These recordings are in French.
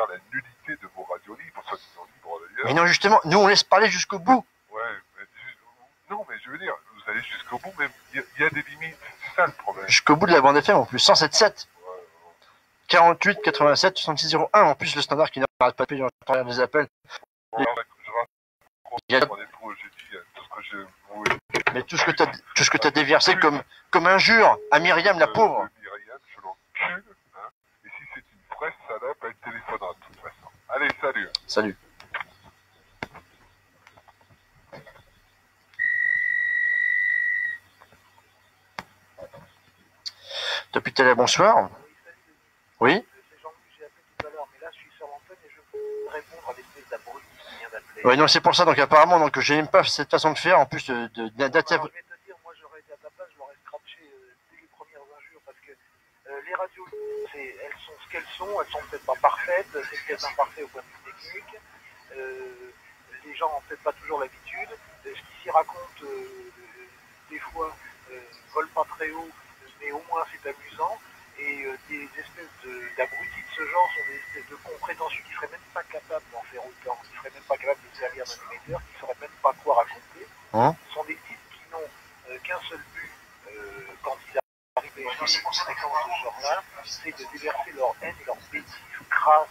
la nullité de vos radios libres, soi-disant libres d'ailleurs. Mais non, justement, nous on laisse parler jusqu'au bout. Ouais, non, mais je veux dire, vous allez jusqu'au bout, mais il y a des limites, c'est ça le problème. Jusqu'au bout de la bande FM en plus, 107.7. 48 87 66 01. En plus, le standard qui n'arrête pas de payer en travers des appels. Bon, j'ai dit tout ce que je voulais. Mais tout ce que t'as déversé comme injure à Myriam, la pauvre. Myriam, je l'encule, hein. Et si c'est une vraie salope, elle téléphonera de toute façon. Allez, salut. Salut. Depuis tout à l'heure, bonsoir. Oui. Oui, non, c'est pour ça. Donc apparemment, donc je n'aime pas cette façon de faire. En plus d'intervenir. Je vais te dire, moi j'aurais été à ta place, je l'aurais scratché dès les premières injures parce que les radios, elles sont ce qu'elles sont peut-être pas parfaites, c'est peut-être imparfait au point de vue technique. Les gens n'ont peut-être pas toujours l'habitude. Ce qui s'y raconte, des fois, vole pas très haut, mais au moins c'est amusant. Et des espèces d'abrutis de ce genre sont des espèces de cons prétentieux qui ne seraient même pas capables d'en faire autant, qui ne seraient même pas capables de servir d'animateur, qui ne sauraient même pas quoi raconter. Ce sont des types qui n'ont qu'un seul but quand ils arrivent à une fréquence de ce genre-là, c'est de déverser leur haine et leur bêtise crasse.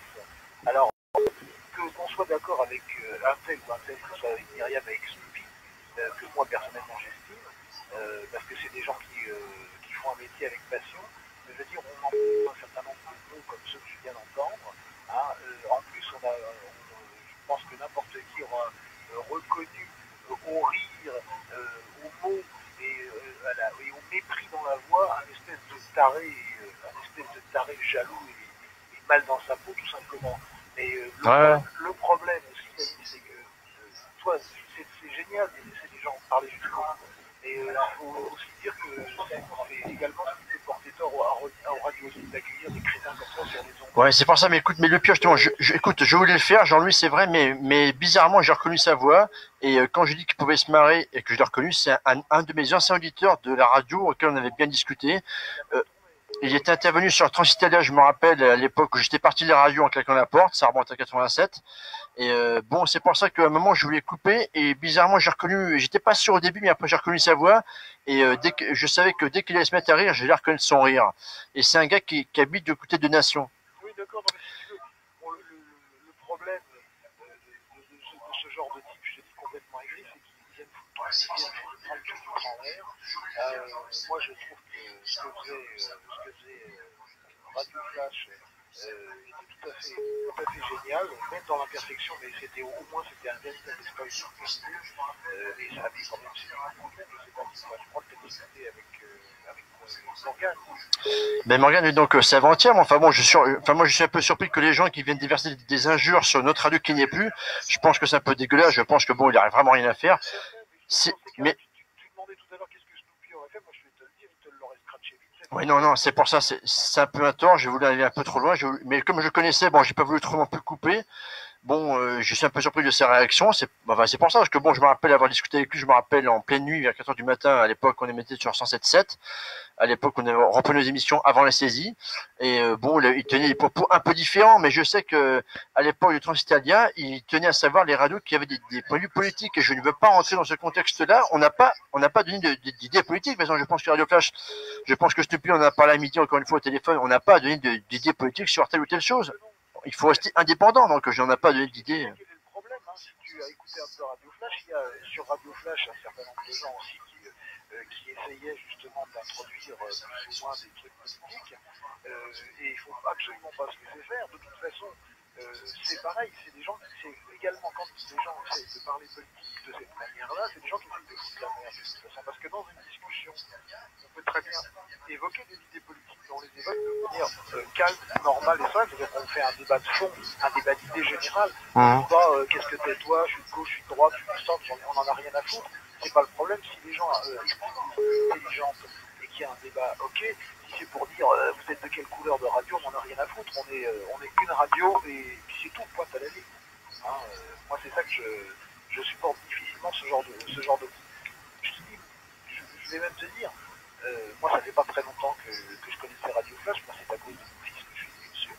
Alors, qu'on soit d'accord avec un tel ou un tel, que ce soit avec Myriam, avec Snoopy, que moi personnellement j'estime, parce que c'est des gens qui font un métier avec passion. Je veux dire, on emploie un certain nombre de mots comme ceux que je viens d'entendre. Hein. En plus, je pense que n'importe qui aura reconnu au rire, aux mots et au mépris dans la voix un espèce de taré jaloux et mal dans sa peau, tout simplement. Mais le problème aussi, c'est que toi, c'est génial, c'est des gens parler justement. Et il faut aussi dire que c'est également ce qui peut porter tort aux radios d'accueillir des crétins comme ça sur les ondes. Ouais, c'est pour ça, mais écoute, mais le pire, justement, écoute, je voulais le faire, Jean-Louis, c'est vrai, mais bizarrement, j'ai reconnu sa voix, et quand je dis qu'il pouvait se marrer, et que je l'ai reconnu, c'est un de mes anciens auditeurs de la radio, auquel on avait bien discuté. Il était intervenu sur Transitalia, je me rappelle, à l'époque où j'étais parti de la radio en claquant la porte, ça remonte à 87. Et bon, c'est pour ça qu'à un moment, je voulais couper, et bizarrement, j'ai reconnu, j'étais pas sûr au début, mais après, j'ai reconnu sa voix, et je savais que dès qu'il allait se mettre à rire, j'allais reconnaître son rire. Et c'est un gars qui habite du côté de Nation. Oui, d'accord, non, mais si tu veux, bon, le problème de ce genre de type, je te dis complètement aigri, c'est qu'ils viennent prendre tout le cran en l'air. Moi, je trouve que ce que faisait Radio Flash était tout à fait génial, même dans l'imperfection, mais au moins c'était un véritable espace de et ça avait quand même beaucoup de problèmes, je sais pas si je crois que tu as discuté avec Morgane. Ben Morgane, donc c'est avant-hier, mais enfin bon, moi je suis un peu surpris que les gens qui viennent déverser des injures sur notre radio qui n'est plus, je pense que c'est un peu dégueulasse, je pense que bon, il n'arrive vraiment rien à faire. Mais tu demandais tout à l'heure qu'est-ce que Snoopy aurait fait, moi je vais te le dire, il te l'aurait scratché vite fait. Oui, non, c'est pour ça, c'est un peu un tort, j'ai voulu aller un peu trop loin, mais comme je connaissais, bon, j'ai pas voulu trop non plus couper. Bon, je suis un peu surpris de ses réactions. C'est pour ça, parce que bon, je me rappelle avoir discuté avec lui, je me rappelle en pleine nuit, vers 4h du matin, à l'époque, on émettait sur 107.7. À l'époque, on reprenait nos émissions avant la saisie. Et bon, il tenait des propos un peu différents, mais je sais que à l'époque du Transitalia, il tenait à savoir les radios qui avaient des points de vue politiques. Et je ne veux pas rentrer dans ce contexte-là. On n'a pas donné d'idées politiques. Par exemple, je pense que Radio Flash, je pense que Snoopy, on en a parlé à midi encore une fois au téléphone, on n'a pas donné d'idées politiques sur telle ou telle chose. Il faut rester indépendant, donc je n'en ai pas donné d'idée. Quel est le problème, hein, si tu as écouté un peu Radio Flash, il y a sur Radio Flash un certain nombre de gens aussi qui essayaient justement d'introduire plus ou moins des trucs politiques, et il ne faut absolument pas se laisser faire. De toute façon, c'est pareil, c'est des gens, c'est également quand les gens essaient de parler politique de cette manière-là, c'est des gens qui essaient de foutre la merde de toute façon, parce que dans une discussion, on peut très bien évoquer des idées politiques, mais on les évoque de manière calme, normale et sereine, c'est-à-dire qu'on fait un débat de fond, un débat d'idées générales, on dit pas qu'est-ce que t'es toi, je suis de gauche, je suis de droite, je suis du centre, on en a rien à foutre, c'est pas le problème si les gens sont intelligentes et qu'il y a un débat, ok. Si c'est pour dire vous êtes de quelle couleur de radio, on n'en a rien à foutre, on est une radio et puis c'est tout, pointe à la ligne. Hein, moi c'est ça que je supporte difficilement ce genre de. Je vais même te dire, moi ça fait pas très longtemps que je connaissais Radio Flash, moi c'est à cause de mon fils que je suis venu dessus.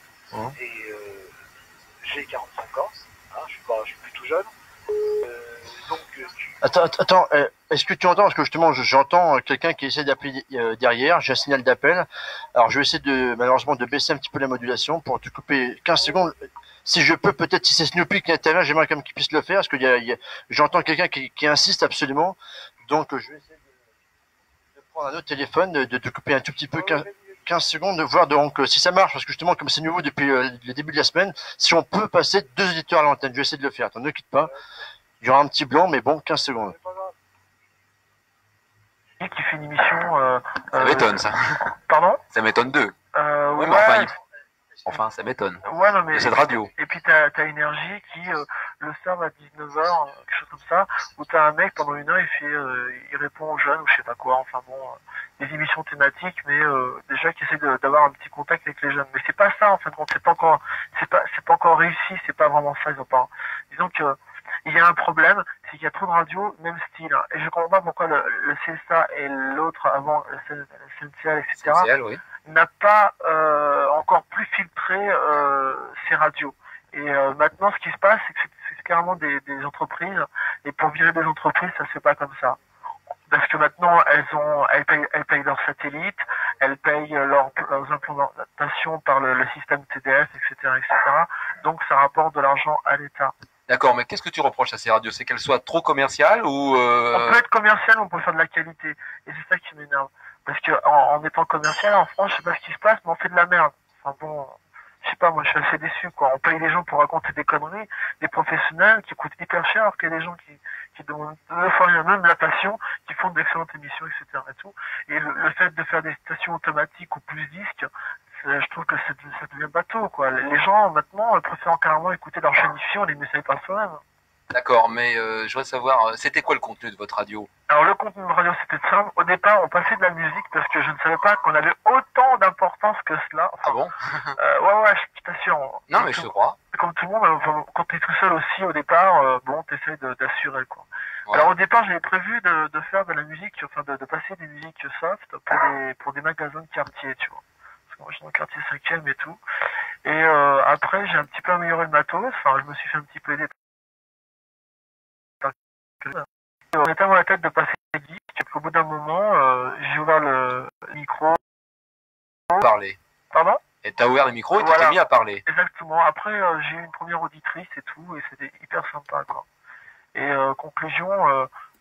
Et j'ai 45 ans, hein, je suis plus tout jeune. Donc, Attends, est-ce que tu entends? Parce que justement, j'entends quelqu'un qui essaie d'appeler derrière. J'ai un signal d'appel. Alors, je vais essayer malheureusement, de baisser un petit peu la modulation pour te couper 15 secondes. Si je peux, peut-être si c'est Snoopy qui intervient, j'aimerais quand même qu'il puisse le faire, parce que j'entends quelqu'un qui insiste absolument. Donc, je vais essayer de prendre un autre téléphone, de te couper un tout petit peu 15 secondes, de voir donc si ça marche, parce que justement, comme c'est nouveau depuis le début de la semaine, si on peut passer 2 auditeurs à l'antenne. Je vais essayer de le faire. Attends, ne quitte pas. Il y aura un petit blanc, mais bon, 15 secondes. qui fait une émission. Ça m'étonne, ça. Pardon? Ça m'étonne d'eux. Ouais, mais enfin, ça m'étonne. Ouais, non, mais. De cette radio. Et puis t'as Énergie qui, le soir à 19h, quelque chose comme ça, où t'as un mec pendant 1 heure, il répond aux jeunes, ou je sais pas quoi, enfin bon, des émissions thématiques, mais déjà qui essaie d'avoir un petit contact avec les jeunes. Mais c'est pas ça, en fin de compte, c'est pas encore réussi, c'est pas vraiment ça, ils ont pas. Disons que, il y a un problème, c'est qu'il y a trop de radios, même style. Et je comprends pas pourquoi le CSA et l'autre avant, le CNCL, etc., oui. n'a pas encore plus filtré ces radios. Et maintenant, ce qui se passe, c'est que c'est carrément des entreprises. Et pour virer des entreprises, ça se fait pas comme ça. Parce que maintenant, elles payent leurs satellites, elles payent leurs implantations par le système TDF, etc., etc. Donc, ça rapporte de l'argent à l'État. D'accord, mais qu'est-ce que tu reproches à ces radios? C'est qu'elles soient trop commerciales ou On peut être commercial, on peut faire de la qualité. Et c'est ça qui m'énerve. Parce que en étant commercial, en France, je sais pas ce qui se passe, mais on fait de la merde. Enfin bon, je sais pas, moi je suis assez déçu, quoi. On paye les gens pour raconter des conneries, des professionnels qui coûtent hyper cher, alors qu'il y a des gens qui demandent deux fois rien, même la passion, qui font d'excellentes émissions, etc. et tout. Et le fait de faire des stations automatiques ou plus disques, je trouve que ça devient bateau, quoi. Les gens, maintenant, préfèrent carrément écouter leur chaîne IFI, on les met ça par soi-même. D'accord, mais je voudrais savoir, c'était quoi le contenu de votre radio? Alors le contenu de radio, c'était simple. Au départ, on passait de la musique parce que je ne savais pas qu'on avait autant d'importance que cela. Enfin, Ah bon? ouais, je t'assure. Non, mais je te crois. Comme tout le monde, quand t'es tout seul aussi au départ, bon, t'essaies d'assurer, quoi. Ouais. Alors au départ, j'avais prévu de faire de la musique, enfin de passer des musiques soft pour des magasins de quartier, tu vois. Parce que moi, je suis dans le quartier 5e et tout. Et après, j'ai un petit peu amélioré le matos. Enfin, je me suis fait un petit peu aider. On était dans la tête de passer des disques, et puis au bout d'un moment, j'ai ouvert le micro. Parler. Pardon? Et t'as ouvert le micro et tu Voilà. t'es mis à parler. Exactement. Après, j'ai eu une première auditrice et tout, et c'était hyper sympa, quoi. Et conclusion,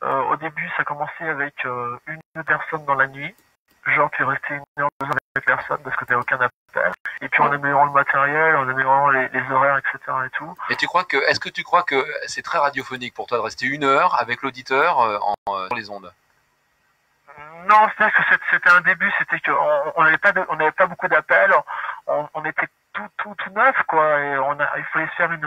au début, ça commençait avec une personne dans la nuit. Genre, tu restais 1 heure, 2 heures avec personne parce que t'avais aucun appel. Et puis en améliorant le matériel, en améliorant les horaires, etc. et tout. Et est-ce que tu crois que c'est très radiophonique pour toi de rester 1 heure avec l'auditeur sur les ondes? Non, c'est que c'était un début, c'était que on n'avait pas beaucoup d'appels, on était tout neuf, quoi, et il fallait se faire une.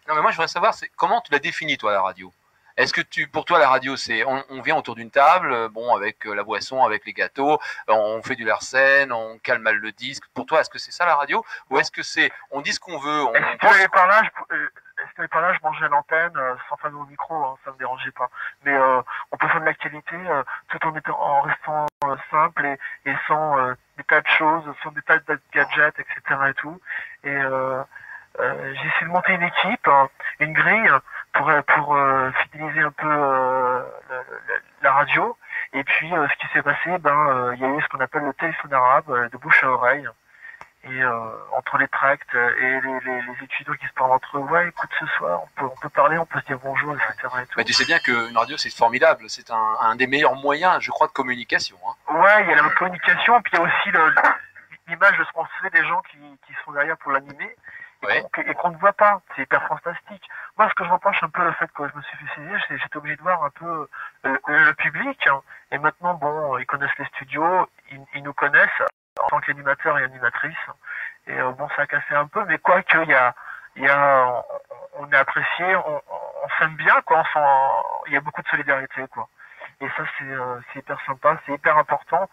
Non, mais moi je voudrais savoir, comment tu l'as défini toi la radio? Est-ce que pour toi la radio c'est on vient autour d'une table, bon avec la boisson, avec les gâteaux, on fait du Larsen, on calme mal le disque. Pour toi est-ce que c'est ça la radio ou est-ce que c'est on dit ce qu'on veut, Si tu allais par là, je mangeais à l'antenne sans faire au micro, hein, ça me dérangeait pas. Mais on peut faire de la qualité tout en restant simple et sans des tas de choses, sans des tas de gadgets, etc. et tout. Et j'ai essayé de monter une équipe, une grille pour fidéliser un peu la radio. Et puis ce qui s'est passé, il y a eu ce qu'on appelle le téléphone arabe, de bouche à oreille. Et entre les tracts et les étudiants qui se parlent entre eux, ouais, écoute, ce soir, on peut parler, on peut se dire bonjour, etc. et tout. Mais tu sais bien qu'une radio c'est formidable, c'est un des meilleurs moyens, je crois, de communication. Hein. Ouais, il y a la communication, puis il y a aussi l'image de ce qu'on fait des gens qui sont derrière pour l'animer. Et qu'on ne voit pas, c'est hyper fantastique. Moi, ce que je reproche un peu le fait que je me suis fait saisir, c'est que j'étais obligé de voir un peu le public. Hein. Et maintenant, bon, ils connaissent les studios, ils nous connaissent en tant qu'animateurs et animatrices. Et bon, ça a cassé un peu, mais quoi qu'il on est apprécié, on s'aime bien, quoi. Il y a beaucoup de solidarité, quoi. Et ça, c'est hyper sympa, c'est hyper important.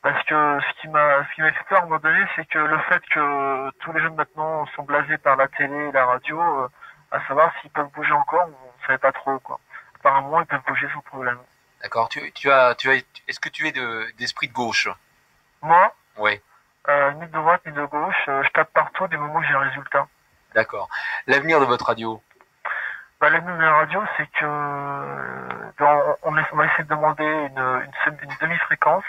Parce que ce qui m'a fait peur à un moment donné, c'est que le fait que tous les jeunes maintenant sont blasés par la télé et la radio, à savoir s'ils peuvent bouger encore, on savait pas trop, quoi. Apparemment, ils peuvent bouger sans problème. D'accord. Est-ce que tu es d'esprit de gauche? Moi? Oui. Ni de droite ni de gauche, je tape partout du moment que j'ai un résultat. D'accord. L'avenir de votre radio? L'avenir de la radio, c'est que on va essayer de demander une demi-fréquence.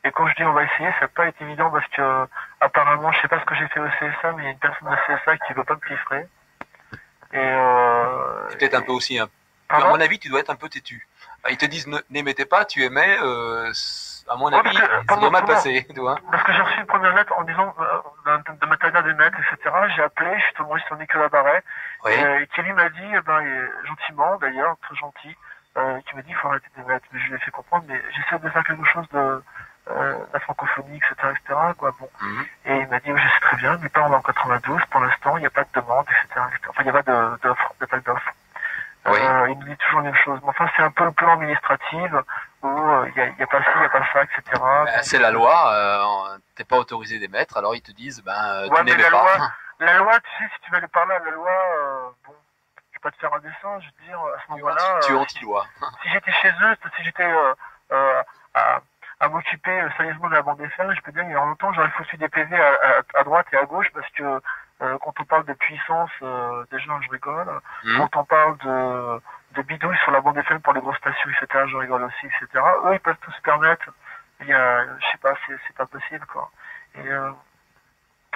Et quand je dis on va essayer, ça n'a pas été évident parce que apparemment, je sais pas ce que j'ai fait au CSA, mais il y a une personne de CSA qui veut pas me chiffrer. Et C'est peut-être un peu aussi un. Pardon. À mon avis, tu dois être un peu têtu. Ils te disent n'émettez pas, tu émets. À mon avis, ça doit mal passer, tu vois. Parce que j'ai reçu une première lettre en disant de m'interdire d'émettre, etc. J'ai appelé, je suis tombé sur Nicolas Barret, Oui. qui lui m'a dit, gentiment d'ailleurs, très gentil, qui m'a dit il faut arrêter d'émettre. Mais je lui ai fait comprendre, mais j'essaie de faire quelque chose de la francophonie, etc. Quoi. Bon. Et il m'a dit je sais très bien, mais pas en 92, pour l'instant, il n'y a pas de demande, etc. Enfin, il n'y a pas d'appel d'offres. Oui. Il me dit toujours la même chose. Mais enfin, c'est un peu le plan administratif où il y a pas ci, il n'y a pas ça, etc. C'est la loi, t'es pas autorisé d'émettre, alors ils te disent tu ouais, mais n'émets pas. La loi, tu sais, si tu vas aller parler à la loi, bon, je vais pas te faire un dessin, je veux dire, à ce moment-là. Tu es anti-loi. Si j'étais chez eux, si j'étais à m'occuper sérieusement de la bande FM, je peux dire, il y a longtemps, j'aurais foutu des PV à droite et à gauche parce que quand on parle de puissance, déjà, je rigole. Quand on parle de bidouilles sur la bande FM pour les grosses stations, etc., je rigole aussi, etc. Eux, ils peuvent tout se permettre. Je sais pas, c'est pas possible, quoi. Et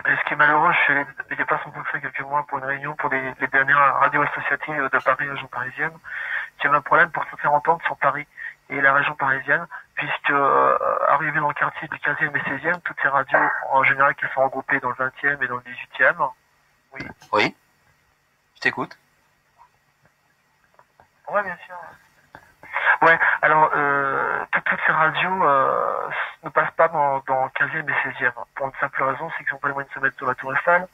ce qui est malheureux, il n'y a pas sans doute fait quelques mois pour une réunion pour les dernières radios associatives de Paris, région parisienne, qui avait un problème pour se faire entendre sur Paris et la région parisienne, puisque arrivé dans le quartier du 15e et 16e, toutes ces radios, en général, qui sont regroupées dans le 20e et dans le 18e. Oui. Oui. Je t'écoute. Ouais, bien sûr. Ouais, alors, toutes ces radios ne passent pas dans le 15e et 16e. Pour une simple raison, c'est qu'ils n'ont pas les moyens de se mettre sur la tour Eiffel.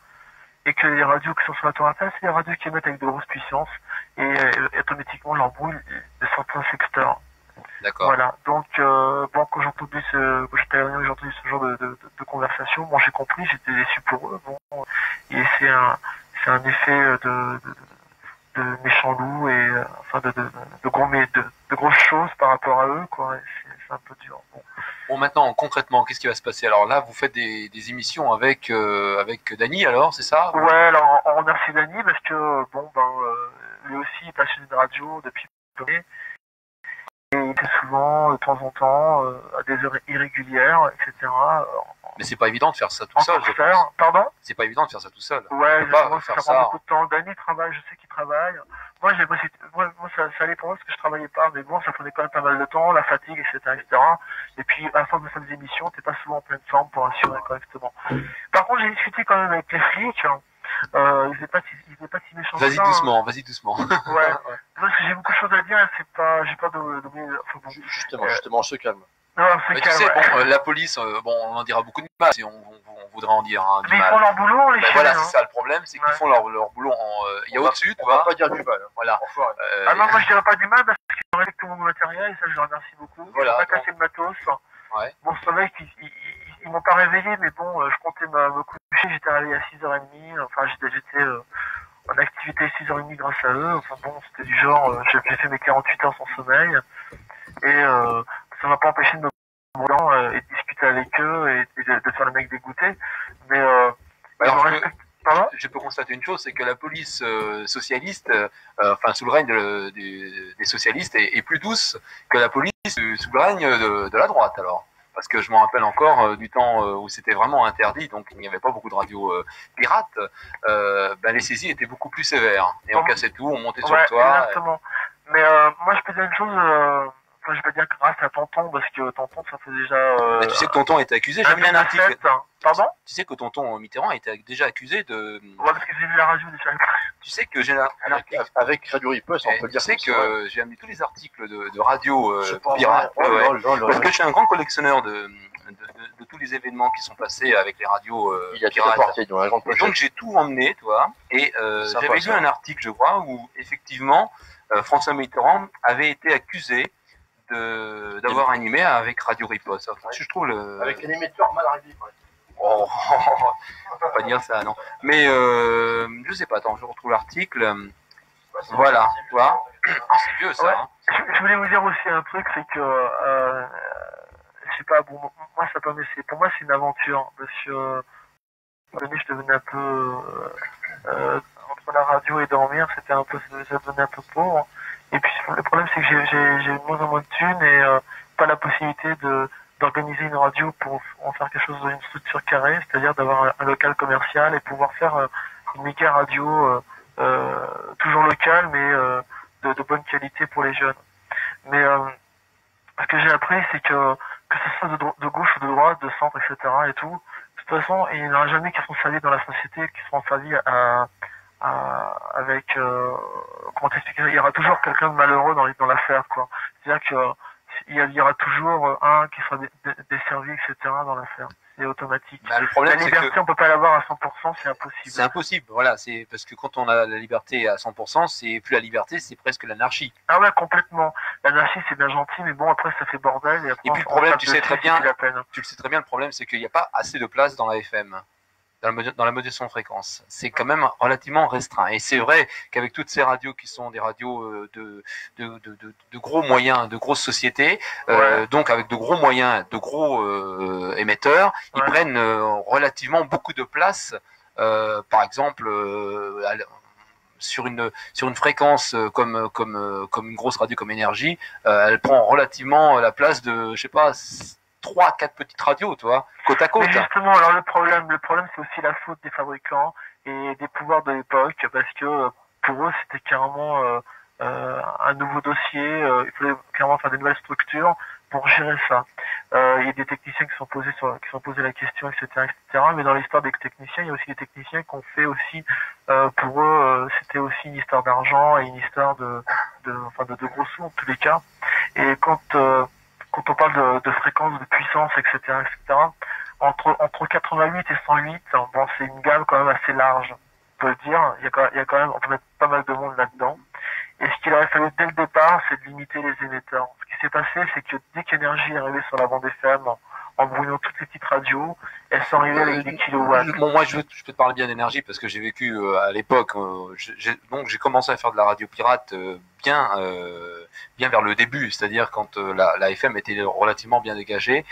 Et que les radios qui sont sur la tour Eiffel, c'est des radios qui émettent avec de grosses puissances. Et automatiquement, leur bruit de certains secteurs. D'accord. Voilà. Donc, bon, quand j'ai entendu j'ai entendu ce genre de conversation, bon, j'ai compris, j'étais déçu pour eux. Bon, et c'est un effet de méchants loups et enfin de grosses choses par rapport à eux, quoi. C'est un peu dur. Bon, maintenant, concrètement, qu'est-ce qui va se passer? Alors là, vous faites des émissions avec Dany, alors, c'est ça? Ouais, alors on remercie Dany parce que lui aussi est passionné de radio depuis et il était souvent de temps en temps à des heures irrégulières, etc. Mais c'est pas évident de faire ça tout seul, je pense. Pardon? C'est pas évident de faire ça tout seul. Ouais, pas ça faire prend ça. beaucoup de temps. Dany travaille, je sais qu'il travaille. Moi, ça allait pour moi parce que je travaillais pas, mais bon, ça prenait quand même pas mal de temps, la fatigue, etc., etc. Et puis, à la fin de faire des émissions, t'es pas souvent en pleine forme pour assurer correctement. Par contre, j'ai discuté quand même avec les flics. Ils étaient pas si méchants. Vas-y doucement, vas-y doucement. Ouais. Parce que j'ai beaucoup de choses à dire, j'ai peur d'oublier. Enfin, bon. Justement, on se calme. Non, Mais tu sais, bon, la police, on en dira beaucoup de mal si on voudrait en dire du mais mal. ils font leur boulot, les chiens. Voilà, c'est ça le problème, c'est qu'ils font leur boulot il y a au-dessus, tu On va vois. pas dire du mal. Voilà. Ah non, moi je dirais pas du mal parce qu'ils ont réglé tout mon matériel et ça je les remercie beaucoup. Voilà, Ils n'ont pas cassé le matos. Ouais. Bon, c'est vrai qu'ils m'ont pas réveillé, mais bon, je comptais me coucher, j'étais réveillé à 6h30, enfin j'étais en activité à 6h30 grâce à eux. Enfin bon, c'était du genre, j'ai fait mes 48 heures sans sommeil et ça m'a pas empêché de me et de discuter avec eux et de faire le mec dégoûté. Mais Alors, Pardon ? je peux constater une chose, c'est que la police socialiste, sous le règne des socialistes, est plus douce que la police sous le règne de la droite, alors. Parce que je m'en rappelle encore du temps où c'était vraiment interdit, donc il n'y avait pas beaucoup de radios pirates, les saisies étaient beaucoup plus sévères. Et on cassait tout, on montait sur le toit. Exactement. Mais moi, je peux dire une chose... je vais pas dire grâce à Tonton, parce que Tonton, ça fait déjà... Mais tu sais que Tonton était accusé, j'ai mis un article. Pardon ? Tu sais que Tonton Mitterrand était déjà accusé de... Ouais, parce que j'ai vu la radio déjà. Tu sais que j'ai un article... Avec Radio Riposte, on peut dire... Tu sais que j'ai amené tous les articles de radio pirates. Parce que je suis un grand collectionneur de tous les événements qui sont passés avec les radios pirates. Donc j'ai tout emmené, toi. Et j'avais lu un article, je crois, où effectivement François Mitterrand avait été accusé d'avoir animé avec Radio Riposte. Enfin, je trouve avec un émetteur mal réglé. Oh, on va pas dire ça, non. Mais je sais pas, attends, je retrouve l'article. Voilà, tu vois. C'est vieux ça. Ouais. Hein. Je voulais vous dire aussi un truc, c'est que je sais pas, bon, moi pour moi c'est une aventure, parce que je devenais un peu ça devenait un peu pauvre. Et puis le problème c'est que j'ai de moins en moins de thunes et pas la possibilité d'organiser une radio pour en faire quelque chose d'une structure carrée, c'est-à-dire d'avoir un local commercial et pouvoir faire une méga radio toujours locale mais de bonne qualité pour les jeunes. Mais ce que j'ai appris c'est que ce soit de gauche ou de droite, de centre, etc. et tout, de toute façon il n'y en aura jamais qui seront servis dans la société, qui seront servis avec comment t'expliquer, il y aura toujours quelqu'un de malheureux dans l'affaire, quoi. C'est-à-dire que il y aura toujours un qui sera desservi, etc. dans l'affaire. C'est automatique. Bah, le problème, la liberté, on peut pas l'avoir à 100%, c'est impossible. C'est impossible, voilà. C'est parce que quand on a la liberté à 100%, c'est plus la liberté, c'est presque l'anarchie. Ah ouais, complètement. L'anarchie, c'est bien gentil, mais bon, après, ça fait bordel. Et puis le problème, tu le sais très bien, le problème, c'est qu'il n'y a pas assez de place dans la FM. Dans la modulation de fréquence. C'est quand même relativement restreint. Et c'est vrai qu'avec toutes ces radios qui sont des radios de gros moyens, de grosses sociétés, donc avec de gros moyens, de gros émetteurs, ils prennent relativement beaucoup de place. Par exemple, sur une fréquence comme une grosse radio comme Énergie, elle prend relativement la place de, je sais pas, 3-4 petites radios, tu vois, côte à côte. Mais justement, alors le problème, c'est aussi la faute des fabricants et des pouvoirs de l'époque, parce que pour eux, c'était carrément un nouveau dossier. Il fallait carrément faire des nouvelles structures pour gérer ça. Il y a des techniciens qui sont posés la question, etc., etc. Mais dans l'histoire des techniciens, il y a aussi des techniciens qui ont fait aussi, pour eux, c'était aussi une histoire d'argent et une histoire de gros sous en tous les cas. Et quand on parle de fréquence, de puissance, etc., entre 88 et 108, bon, c'est une gamme quand même assez large, on peut le dire. Il y a quand même, on peut mettre pas mal de monde là-dedans. Et ce qu'il aurait fallu dès le départ, c'est de limiter les émetteurs. Ce qui s'est passé, c'est que dès qu'Énergie est arrivée sur la bande FM, en brouillant toutes les petites radios, elles sont arrivées avec des kilowatts. Bon, moi, je peux te parler bien d'Énergie parce que j'ai vécu à l'époque. Donc, j'ai commencé à faire de la radio pirate bien vers le début, c'est-à-dire quand la FM était relativement bien dégagée.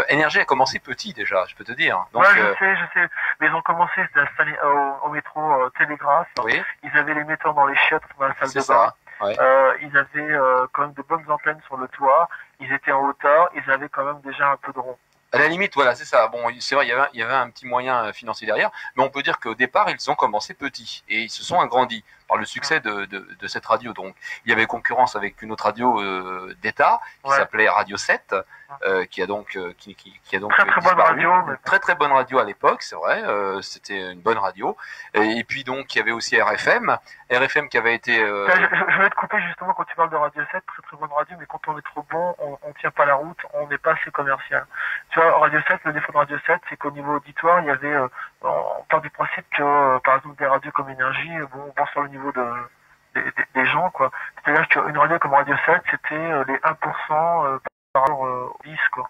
Énergie a commencé petit déjà, je peux te dire. Donc, ouais, je sais. Mais ils ont commencé à s'installer au métro Télégraphe. Oui. Ils avaient l'émetteur dans les chiottes dans la salle de bain. Ouais. Ils avaient quand même de bonnes antennes sur le toit. Ils étaient en hauteur. Ils avaient quand même déjà un peu de rond. À la limite, voilà, c'est ça. Bon, c'est vrai, il y avait un petit moyen financier derrière, mais on peut dire qu'au départ, ils ont commencé petits et ils se sont agrandis par le succès de cette radio. Donc, il y avait concurrence avec une autre radio d'État qui s'appelait Radio 7, qui a donc très bonne radio, très bonne radio à l'époque, c'est vrai. C'était une bonne radio. Et puis donc, il y avait aussi RFM qui avait été. Je vais te couper justement quand tu parles de Radio 7, très bonne radio, mais quand on est trop bon, on tient pas la route, on n'est pas assez commercial. Tu vois, Radio 7, le défaut de Radio 7, c'est qu'au niveau auditoire, il y avait, on part du principe que, par exemple, des radios comme Énergie, bon, on pense sur le niveau des gens, quoi. C'est-à-dire qu'une radio comme Radio 7, c'était les 1% par rapport 10, quoi.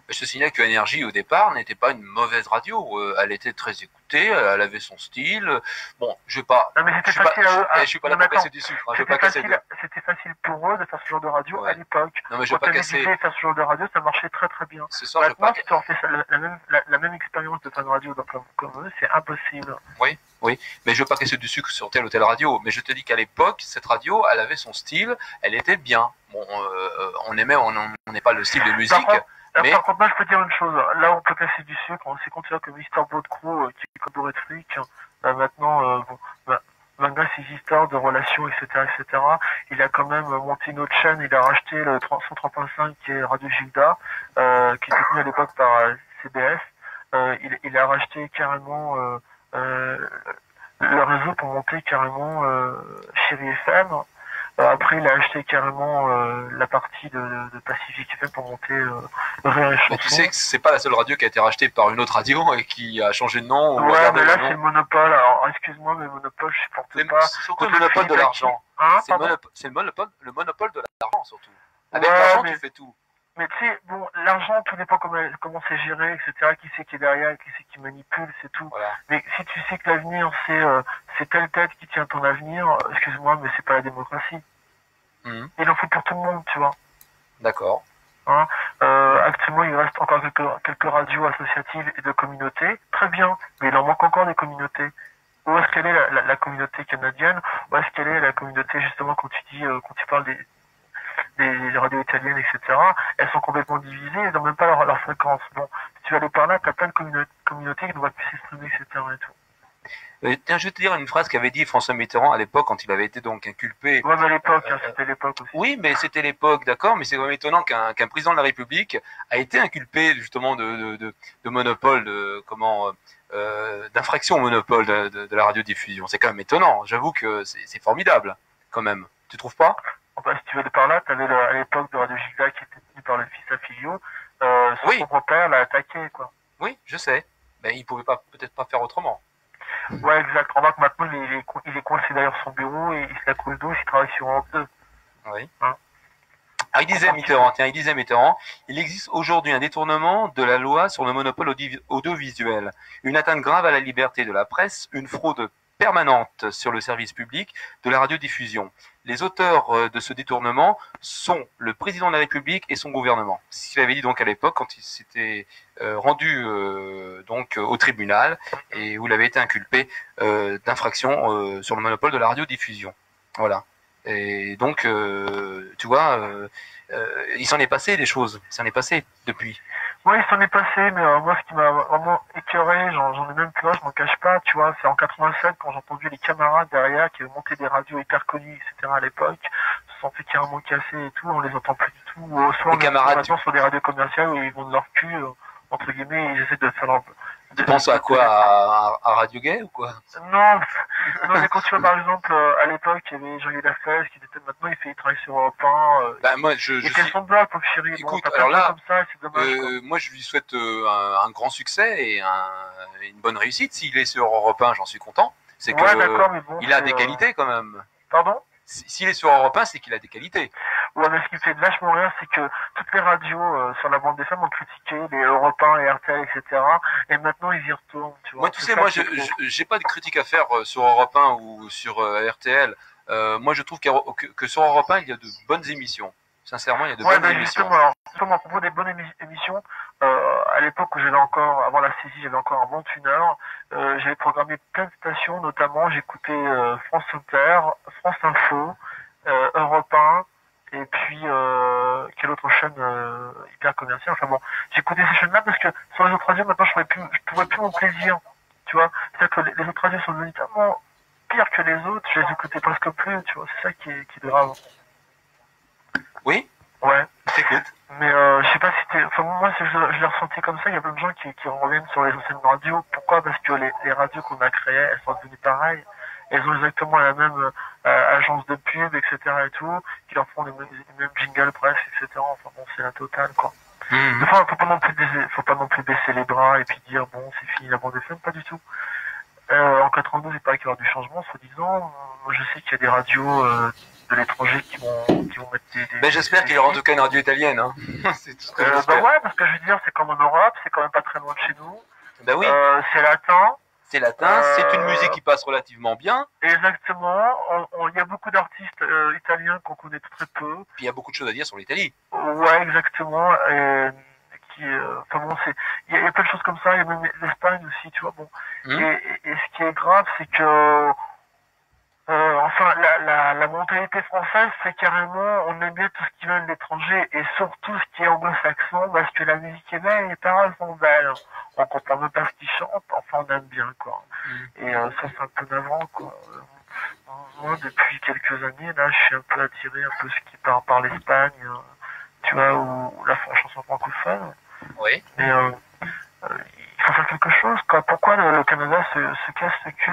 Je te signale que Énergie, au départ, n'était pas une mauvaise radio. Elle était très écoutée, elle avait son style. Bon, je vais pas. Non, mais c'était facile je suis pas là pour casser du sucre. C'était facile pour eux de faire ce genre de radio à l'époque. Non, mais je vais pas casser. Faire ce genre de radio, ça marchait très très bien. Ce soir, maintenant, si tu en fais la même expérience de faire une radio comme eux, c'est impossible. Oui, mais je veux pas casser du sucre sur telle ou telle radio. Mais je te dis qu'à l'époque, cette radio, elle avait son style, elle était bien. Bon, on aimait, on n'est pas le style de musique. Mais... Par contre, moi, je peux dire une chose. Là, on peut casser du sucre. On s'est considéré que Mister Boatcrew, qui est bourré de fric, maintenant, malgré ses histoires de relations, etc., il a quand même monté une autre chaîne. Il a racheté le 103.5, qui est Radio Gilda, qui était tenu à l'époque par CBS. Il a racheté carrément le réseau pour monter carrément Chérie FM. Après, il a acheté carrément la partie de Pacific FM pour monter Rire et Chanson. Mais tu sais que c'est pas la seule radio qui a été rachetée par une autre radio et qui a changé de nom. Ouais, mais là, c'est le monopole. Alors, excuse-moi, mais monopole, je supporte pas. C'est surtout le monopole de l'argent. C'est le monopole de l'argent, surtout. Avec l'argent, tu fais tout. Mais tu sais, bon, l'argent, tout dépend comment c'est géré, etc. Qui c'est qui est derrière, qui c'est qui manipule, c'est tout. Voilà. Mais si tu sais que l'avenir, c'est telle tête qui tient ton avenir, excuse-moi, mais c'est pas la démocratie. Il en faut pour tout le monde, tu vois. D'accord. Actuellement, il reste encore quelques radios associatives et de communautés. Très bien, mais il en manque encore des communautés. où est-ce qu'elle est la communauté canadienne, où est-ce qu'elle est la communauté justement quand tu parles des radios italiennes, etc. Elles sont complètement divisées, elles n'ont même pas leur fréquence. Bon, si tu vas aller par là, t'as plein de communautés qui ne voient plus s'exprimer, etc. et tout. Tiens, je vais te dire une phrase qu'avait dit François Mitterrand à l'époque quand il avait été donc inculpé. Ouais, mais à l'époque, c'était l'époque aussi. Oui, mais c'était l'époque, d'accord, mais c'est quand même étonnant qu'un président de la République a été inculpé justement de monopole, d'infraction au monopole de la radiodiffusion. C'est quand même étonnant. J'avoue que c'est formidable, quand même. Tu trouves pas? Enfin, si tu veux aller par là, t'avais à l'époque de Radio Giga qui était tenu par le fils à Filio. Son propre père l'a attaqué, quoi. Oui, je sais. Mais il pouvait peut-être pas faire autrement. Ouais, exact. On voit que maintenant, il est coincé derrière son bureau et il se la coule douce, il travaille sur Europe 2. Oui. Hein? Alors, il disait Mitterrand, il existe aujourd'hui un détournement de la loi sur le monopole audiovisuel, une atteinte grave à la liberté de la presse, une fraude permanente sur le service public de la radiodiffusion. Les auteurs de ce détournement sont le président de la République et son gouvernement. C'est ce qu'il avait dit donc à l'époque quand il s'était rendu donc au tribunal et où il avait été inculpé d'infraction sur le monopole de la radiodiffusion. Voilà. Et donc, tu vois, il s'en est passé des choses. Il s'en est passé depuis. Oui, il s'en est passé, mais moi, ce qui m'a vraiment écœuré, j'en ai même pleuré, je m'en cache pas, tu vois, c'est en 87, quand j'ai entendu les camarades derrière qui avaient monté des radios hyper connues, etc. à l'époque, se sont fait carrément casser et tout, on les entend plus du tout. Soit les camarades, maintenant sur des radios commerciales où ils vont de leur cul, entre guillemets, ils essaient de faire leur... Tu penses à quoi, à Radio Gay ou quoi? Non, mais quand tu vois par exemple, à l'époque, il y avait Jean-Yves Lafesse qui était maintenant, il travaille sur Europe 1. Moi, il était son blog, pauvre chéri. Écoute, bon, alors là, comme ça, c'est dommage, moi je lui souhaite un grand succès et une bonne réussite. S'il est sur Europe 1, j'en suis content. C'est ouais, que bon, il a des qualités quand même. Pardon? S'il est sur Europe 1, c'est qu'il a des qualités. Ouais, mais ce qui me fait vachement rire, c'est que toutes les radios sur la bande des femmes ont critiqué les Europe 1 et RTL, etc. Et maintenant, ils y retournent, tu vois. Moi, tu sais, j'ai pas de critique à faire sur Europe 1 ou sur RTL. Moi, je trouve que sur Europe 1, il y a de bonnes émissions. Sincèrement, il y a de bonnes émissions. Justement, à propos des bonnes émissions, à l'époque où avant la saisie, j'avais encore un bon tuneur. J'avais programmé plein de stations, notamment j'écoutais France Inter, France Info, Europe 1, et puis quelle autre chaîne hyper commerciale. Enfin bon, j'écoutais ces chaînes-là parce que sur les autres radios, maintenant, je trouvais plus mon plaisir. Tu vois, c'est-à-dire que les autres radios sont devenues tellement pires que les autres, je les écoutais presque plus. Tu vois, c'est ça qui est grave. Oui. Ouais. T'écoutes. Mais je sais pas si enfin moi je l'ai ressenti comme ça, il y a plein de gens qui reviennent sur les anciennes radios. Pourquoi? Parce que les radios qu'on a créées, elles sont devenues pareilles. Elles ont exactement la même agence de pub, etc. et tout, qui leur font les mêmes jingles presque, etc. Enfin bon, c'est la totale, quoi. Des fois, faut pas non plus baisser les bras et puis dire bon, c'est fini la bande FM, pas du tout. En 92, il paraît qu'il va y avoir du changement, soi-disant. Moi, je sais qu'il y a des radios de l'étranger qui vont mettre des... Mais j'espère qu'il y aura en tout cas une radio italienne, hein. C'est tout ce que j'espère. Ouais, parce que je veux dire, c'est comme en Europe, c'est quand même pas très loin de chez nous. Ben oui. C'est latin. C'est latin, c'est une musique qui passe relativement bien. Exactement. Il y a beaucoup d'artistes italiens qu'on connaît très peu. Puis il y a beaucoup de choses à dire sur l'Italie. Ouais, exactement. Enfin bon, il y a plein de choses comme ça. Il y a même l'Espagne aussi, tu vois. Bon. Et ce qui est grave, c'est que enfin, la mentalité française, c'est carrément, on aime bien tout ce qui vient de l'étranger, et surtout ce qui est anglo-saxon, parce que la musique est belle, les paroles sont belles. On comprend même pas ce qu'ils chantent, enfin, on aime bien, quoi. Et ça, c'est un peu navrant, quoi. Moi, depuis quelques années, là, je suis un peu attiré un peu ce qui part par l'Espagne, tu vois, ou la chanson francophone. Oui. Mais il faut faire quelque chose, quoi. Pourquoi le Canada se casse le cul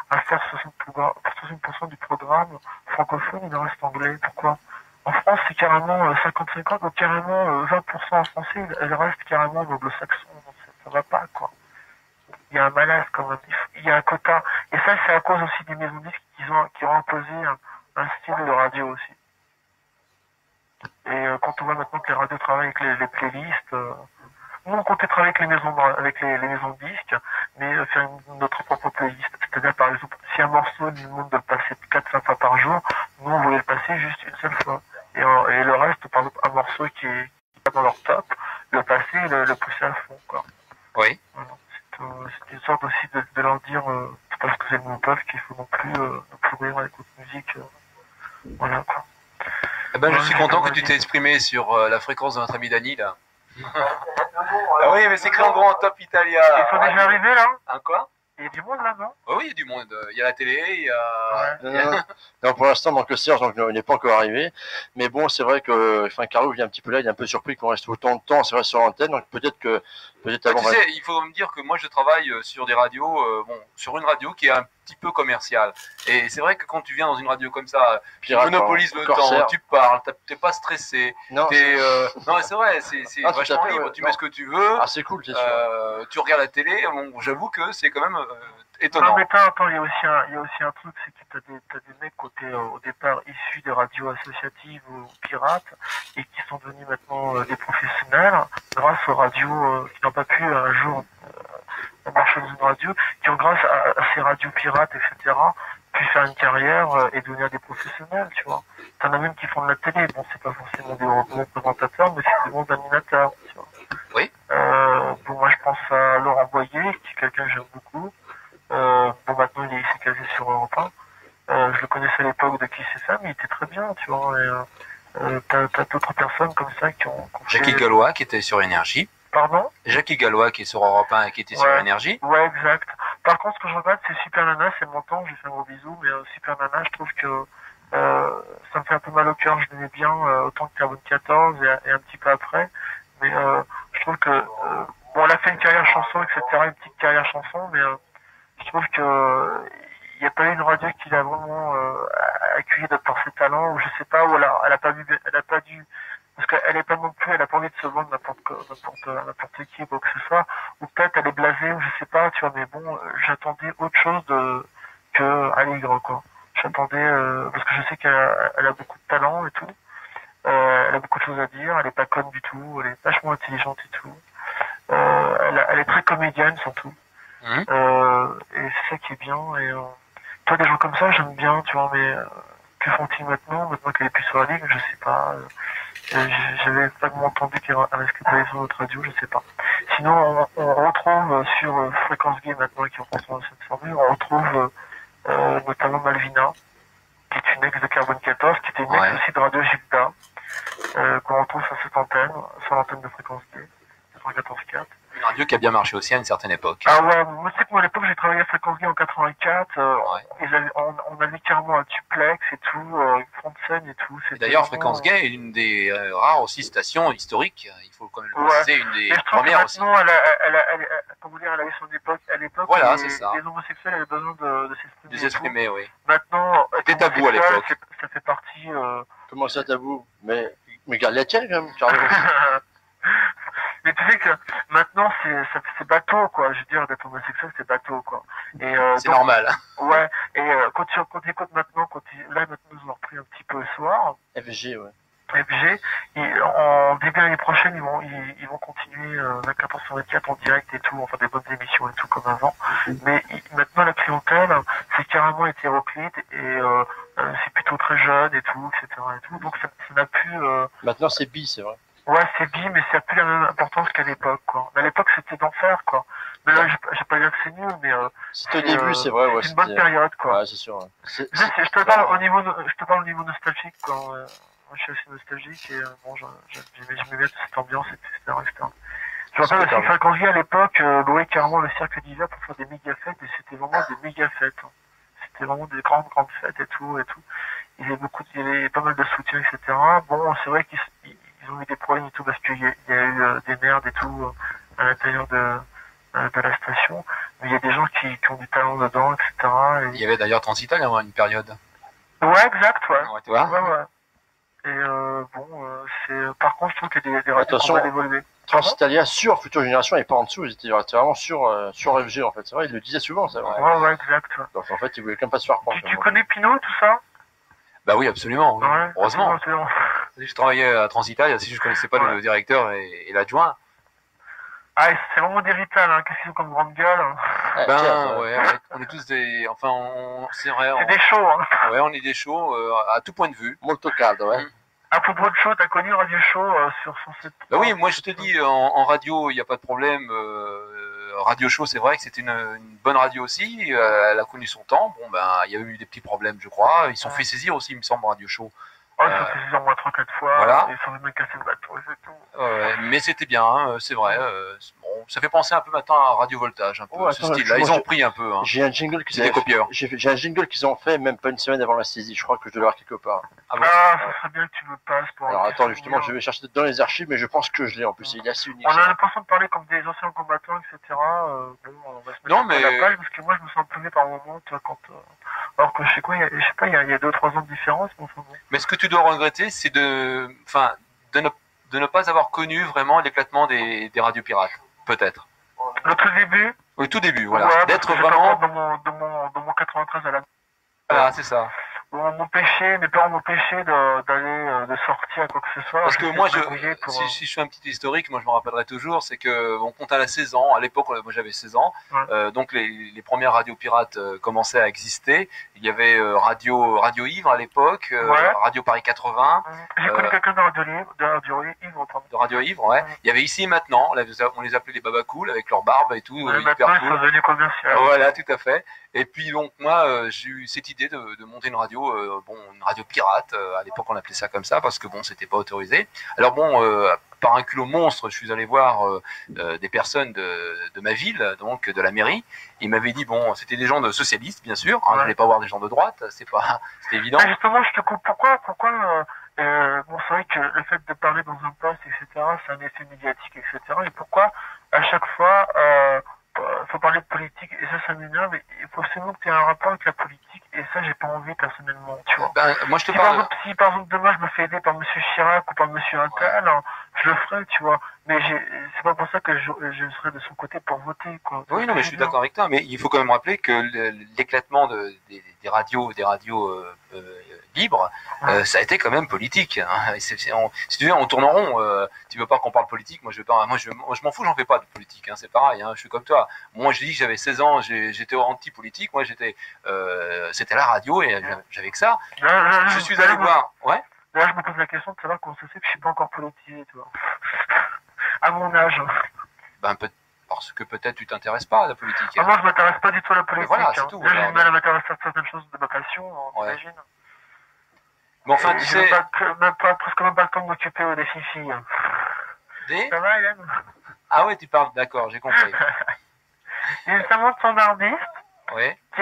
à faire 60% du programme francophone et le reste anglais? Pourquoi? En France, c'est carrément 50-50, donc carrément 20% en français et le reste carrément en anglo-saxon. Ça va pas, quoi. Il y a un malaise, quand même. Il y a un quota. Et ça, c'est à cause aussi des maisons disques qui ont imposé un style de radio aussi. Et quand on voit maintenant que les radios travaillent avec les playlists, nous, on comptait travailler avec les maisons de disques, mais faire notre propre playlist. C'est-à-dire, par exemple, si un morceau nous demande de le passer 4-5 fois par jour, nous, on voulait le passer juste une seule fois. Et le reste, par exemple, un morceau qui est pas dans leur top, le passer et le pousser à fond, quoi. Oui. Voilà. C'est une sorte aussi de leur dire, c'est parce que c'est le pas qu'il faut non plus courir à l'écoute de musique. Voilà quoi. Eh ben, je Ouais, suis content que vas-y. tu t'es exprimé sur la fréquence de notre ami Dany, là. Ah oui, mais c'est écrit en grand Top Italia. Ils sont déjà arrivés là? Hein, quoi? Il y a du monde là, non? Oh oui, il y a du monde. Il y a la télé, il y a... Ouais. Non, pour l'instant, donc le Serge donc, n'est pas encore arrivé. Mais bon, c'est vrai que enfin, Carlo vient un petit peu là, il est un peu surpris qu'on reste autant de temps, c'est vrai, sur l'antenne. Donc peut-être Bah, avant. tu sais, il faut me dire que moi je travaille sur des radios, sur une radio qui est un petit peu commerciale. Et c'est vrai que quand tu viens dans une radio comme ça, tu Pirate, monopolises le Corsair. temps, tu parles, t'es pas stressé. Non, Non, c'est vrai, c'est Ah, tout à vachement fait, libre. ouais. Tu Non. mets ce que tu veux. Ah, c'est cool, c'est sûr. Tu regardes la télé. Bon, j'avoue que c'est quand même Non, étonnant. mais attends, il y a aussi un truc, c'est que t'as des mecs au départ issus des radios associatives ou pirates et qui sont devenus maintenant des professionnels grâce aux radios qui n'ont pas pu un jour marcher dans une radio, qui ont grâce à ces radios pirates, etc., pu faire une carrière et devenir des professionnels, tu vois. T'en as même qui font de la télé, bon, c'est pas forcément des bons présentateurs, mais c'est des bons animateurs, tu vois. Oui. Bon, moi je pense à Laurent Boyer, qui est quelqu'un que j'aime beaucoup. Bon, maintenant il s'est casé sur Europe 1. Je le connaissais à l'époque de Qui c'est ça, mais il était très bien, tu vois. Et, t'as d'autres personnes comme ça qui ont Jackie fait... Gallois qui était sur Énergie. Pardon? Jackie Gallois qui est sur Europe 1 et qui était sur Ouais. Énergie. Ouais, exact. Par contre, ce que je regrette, c'est Super Nana, c'est mon temps, je lui fais un gros bisou, mais Super Nana, je trouve que ça me fait un peu mal au cœur, je l'aimais bien, autant que Carbone 14 et un petit peu après, mais je trouve que, bon, elle a fait une carrière chanson, etc., une petite carrière chanson, mais je trouve que il n'y a pas eu une radio qui l'a vraiment accueilli de par ses talents, ou je sais pas, ou elle a pas dû, parce qu'elle est pas non plus, elle a pas envie de se vendre n'importe qui, quoi que ce soit, ou peut-être elle est blasée, ou je sais pas, tu vois, mais bon, j'attendais autre chose que Aligre, quoi. J'attendais, parce que je sais qu'elle a beaucoup de talent et tout, elle a beaucoup de choses à dire, elle est pas conne du tout, elle est vachement intelligente et tout, elle est très comédienne surtout, Mhm. et c'est ça qui est bien, et toi, des gens comme ça, j'aime bien, tu vois, mais que font-ils maintenant qu'elle est plus sur la ligue, je sais pas. J'avais pas entendu qu'elle avait sur notre radio, je sais pas. Sinon, on retrouve sur Fréquence Gay maintenant qui reprend cette formule, on retrouve notamment Malvina, qui est une ex de Carbone 14, qui était une ex Ouais. aussi de Radio Gilda, qu'on retrouve sur cette antenne, sur l'antenne de Fréquence Gay, 94.4. Une radio qui a bien marché aussi à une certaine époque. Ah ouais, moi tu sais que moi à l'époque j'ai travaillé à Fréquence Gay en 84, on avait carrément un duplex et tout, front de scène et tout. Et d'ailleurs, Fréquence Gay est une des rares aussi stations historiques, il faut quand même le préciser, une des Mais je trouve que premières aussi. maintenant, comment dire, elle avait son époque. À l'époque, Voilà, les, c'est ça. les homosexuels avaient besoin de s'exprimer. De s'exprimer, oui. Maintenant, C'était être tabou à homosexuel, l'époque. Ça fait partie. Comment ça, tabou? Mais garde la tienne, quand même, Carlo. Mais tu sais que maintenant, c'est bateau, quoi. Je veux dire, d'être homosexuel, c'est bateau, quoi. Et, C'est donc, normal. Ouais, et quand tu écoutes maintenant, là, maintenant, ils ont repris un petit peu le soir. FG, ouais. FG, en début l'année prochaine, ils vont continuer 24 sur 24 en direct et tout, enfin des bonnes émissions et tout comme avant. Mais maintenant la clientèle, c'est carrément hétéroclite et c'est plutôt très jeune et tout, etc. Et tout. Donc ça n'a plus. Maintenant, c'est bi, c'est vrai. Ouais, c'est bi, mais ça n'a plus la même importance qu'à l'époque, quoi. Mais à l'époque, c'était d'enfer, quoi. Mais là, j'ai pas dire que c'est nul, mais C'était au début, c'est vrai, ouais. c'est une bonne période, quoi. Ouais, c'est sûr. Ouais. Je te parle au niveau nostalgique, quoi. Moi, je suis assez nostalgique et bon, j'aimais bien toute cette ambiance, etc. Je me rappelle aussi Fréquence Gay à l'époque, louait carrément le cirque d'hiver pour faire des méga fêtes et c'était vraiment des méga fêtes. Hein. C'était vraiment des grandes fêtes et tout. Il y avait pas mal de soutien, etc. Bon, c'est vrai qu'ils ont eu des problèmes et tout parce qu'il y a eu des merdes et tout à l'intérieur de la station. Mais il y a des gens qui ont du talent dedans, etc. Il y avait d'ailleurs Transitalia à une période. Ouais, exact, ouais. Ouais, tu vois. Ouais. Et par contre, je trouve qu'il y a des radios qui ont mal évolué. Transitalia sur Future Génération et pas en dessous, ils étaient vraiment sur FG en fait. C'est vrai, ils le disaient souvent, c'est vrai. Ouais, exact. Ouais. Donc en fait, ils voulaient quand même pas se faire prendre. Tu connais Pinot, tout ça? Bah oui, absolument. Oui. Ouais, Heureusement. absolument. Je travaillais à Transitalia, si je connaissais pas le directeur et l'adjoint. Ah, c'est vraiment des ritales, hein. Qu'est-ce qu'ils ont comme grande gueule, hein. Ouais, on est tous des... Enfin, c'est vrai. C'est des shows, hein. Ouais, on est des shows à tout point de vue. Molto caldo, ouais. À propos de show, t'as connu Radio Show sur son site? Bah oui, moi je te dis, en radio, il n'y a pas de problème. Radio Show, c'est vrai que c'était une bonne radio aussi. Elle a connu son temps. Bon, ben, il y a eu des petits problèmes, je crois. Ils se sont fait saisir aussi, il me semble, Radio Show. Oh, ils sont fait saisir au moins 3-4 fois. Voilà. Ils sont même cassé le bateau, c'est tout. Mais c'était bien, hein, c'est vrai. Bon, ça fait penser un peu maintenant à Radio Voltage, un peu, Ouais, ce attends, style-là. Ils ont pris un peu. Hein. J'ai un jingle qu'ils C'est des avaient fait- copieurs. j'ai un jingle qu'ils ont fait même pas une semaine avant la saisie. Je crois que je dois l'avoir quelque part. Ah bon Ah, ça serait bien que tu me passes pour. Alors un attends, petit justement, souvenir. je vais chercher dans les archives, mais je pense que je l'ai en plus. Il est assez unique. On ça. a l'impression de parler comme des anciens combattants, etc. Bon, on va se mettre Non, un peu à mais- la page parce que moi je me sens pleuvé par moment, tu vois, quand. Alors que je sais quoi, je sais pas, il y a 2-3 ans de différence, mais enfin bon. Mais ce que tu dois regretter, c'est de ne pas avoir connu vraiment l'éclatement des radios pirates. Peut-être. Le tout début, Au tout début, voilà. ouais, D'être parce que j'étais vraiment. encore dans mon 93 à la. Voilà, c'est ça. On m'empêchait, mes parents m'empêchaient d'aller, de sortir, quoi que ce soit. Parce que moi, pour, si je fais un petit historique, moi je me rappellerai toujours, c'est que on compte à la 16 ans. À l'époque, moi j'avais 16 ans. Ouais. Donc les premières radios pirates commençaient à exister. Il y avait Radio Ivre à l'époque, Ouais. Radio Paris 80, J'ai connu quelqu'un de Radio Libre, pardon. de Radio Ivre, ouais. Il y avait Ici et Maintenant. Là, on les appelait les babacools avec leur barbe et tout, Ouais, hyper maintenant, ils cool. sont devenus commerciaux. Voilà, tout à fait. Et puis donc moi, j'ai eu cette idée de monter une radio, une radio pirate. À l'époque, on appelait ça comme ça parce que bon, c'était pas autorisé. Alors bon, par un culot monstre, je suis allé voir des personnes de ma ville, donc de la mairie. Ils m'avaient dit bon, c'était des gens de socialistes, bien sûr. Hein, Ouais. je n'allais pas voir des gens de droite, c'était évident. Ah, justement, je te coupe. Pourquoi bon, c'est vrai que le fait de parler dans un poste, etc., c'est un effet médiatique, etc. Et pourquoi, à chaque fois, faut parler de politique, et ça m'énerve, et il faut absolument que tu aies un rapport avec la politique, et ça, j'ai pas envie, personnellement, tu vois. Ben, moi, je te Si par, parle. exemple, si par exemple demain je me fais aider par Monsieur Chirac ou par Monsieur Attal, hein, je le ferai, tu vois. Mais c'est pas pour ça que je serai de son côté pour voter, quoi. Oui, non, mais je suis d'accord avec toi. Mais il faut quand même rappeler que l'éclatement des radios libres, ça a été quand même politique. Hein. Si tu veux, on tourne en rond. Tu veux pas qu'on parle politique? Moi, je veux pas. Moi, je m'en fous. J'en fais pas de politique. Hein, c'est pareil. Hein, je suis comme toi. Moi, je dis que j'avais 16 ans. J'étais anti-politique. Moi, c'était la radio et j'avais que ça. Je suis allé voir. Ouais. Là, je me pose la question de savoir comment ça se fait que je suis pas encore politisé, tu vois. À mon âge. Ben, parce que peut-être tu t'intéresses pas à la politique. Ah, moi, je m'intéresse pas du tout à la politique. voilà, c'est hein. tout, Là, j'ai alors. du mal à m'intéresser à certaines choses de ma passion, Ouais. t'imagines. Mais enfin, tu J'ai sais. presque même pas le temps de m'occuper des filles. Ça va, Hélène? Ah ouais, tu parles. D'accord, j'ai compris. Il y a une femme standardiste Oui. qui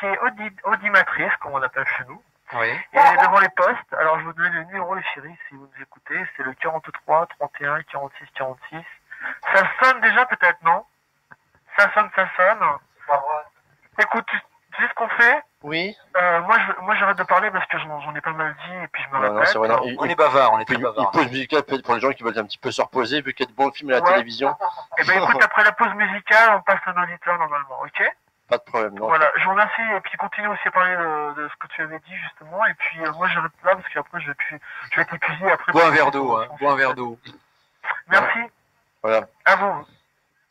est audimatrice, comme on appelle chez nous. Oui. Et elle est devant les postes. Alors, je vous donne le numéro, les chéris, si vous nous écoutez. C'est le 43 31 46 46. Ça sonne déjà, peut-être, non? Ça sonne. Écoute, tu sais ce qu'on fait? Oui. Moi, j'arrête de parler parce que j'en ai pas mal dit et puis je me Non, non, répète. c'est vrai. Non, On est bavard, on est puis, très bavard. pause musicale peut-être pour les gens qui veulent un petit peu se reposer, vu qu'il y a de bons films à la Ouais. télévision. Eh ben, écoute, après la pause musicale, on passe un auditeur normalement, ok? Pas de problème. Non. Voilà, je vous remercie et puis continue aussi à parler de ce que tu avais dit justement et puis moi j'arrête là parce qu'après je vais être épuisé après. Bois un verre d'eau, hein. Bois un verre d'eau. Merci, Voilà. à vous.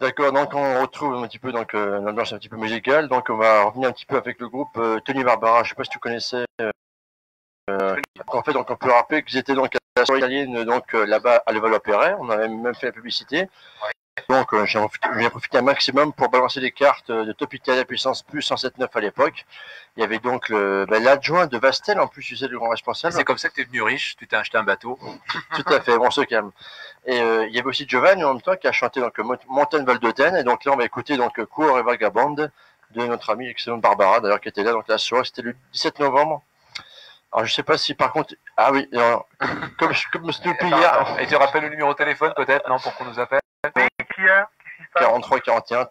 D'accord, donc on retrouve un petit peu l'ambiance un petit peu musicale. Donc on va revenir un petit peu avec le groupe Tony Barbara. Je sais pas si tu connaissais. En fait, donc on peut rappeler qu'ils étaient donc à la soirée italienne, donc là-bas à Levallois-Perret. On avait même fait la publicité. Donc j'ai profité un maximum pour balancer les cartes de Top Italia puissance plus 107.9 à l'époque. Il y avait donc l'adjoint de Vastel, en plus tu sais, le grand responsable. C'est comme ça que tu es devenu riche, tu t'es acheté un bateau. Tout à fait, bon, on se calme. Et il y avait aussi Giovanni en même temps qui a chanté donc Montagne Valdôtaine. Et donc là on va écouter donc Cour et Vagabonde de notre amie excellente Barbara, d'ailleurs qui était là donc la soirée, c'était le 17 novembre. Alors je sais pas si par contre, ah oui, alors, comme Snoopy hier, Et tu rappelles le numéro de téléphone peut-être, non, pour qu'on nous appelle? Qui a 43 41